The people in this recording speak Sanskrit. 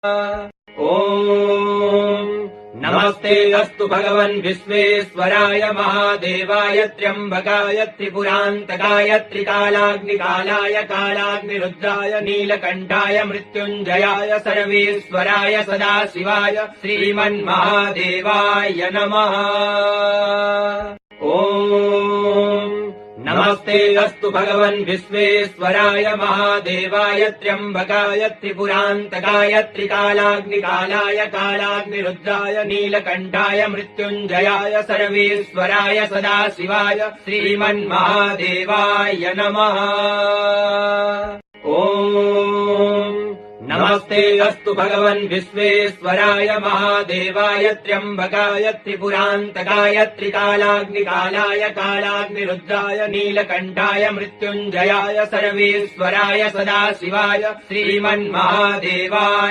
ॐ नमस्ते अस्तु भगवन् विश्वेश्वराय महादेवाय त्र्यम्बकाय त्रिपुरान्तकाय त्रिकालाग्निकालाय कालाग्निरुद्राय नीलकण्ठाय मृत्युञ्जयाय सर्वेश्वराय सदाशिवाय श्रीमन्महादेवाय नमः। ॐ नमस्ते अस्तु भगवन् विश्वेश्वराय महादेवाय त्र्यम्बकाय त्रिपुरान्तकाय त्रिकालाग्निकालाय कालाग्निरुद्राय नीलकण्ठाय मृत्युञ्जयाय सर्वेश्वराय सदाशिवाय श्रीमन्महादेवाय नमः। ॐ नमस्ते अस्तु भगवन् विश्वेश्वराय महादेवाय त्र्यम्बकाय त्रिपुरान्तकाय त्रिकालाग्निकालाय कालाग्निरुद्राय नीलकण्ठाय मृत्युञ्जयाय सर्वेश्वराय सदाशिवाय श्रीमन्महादेवाय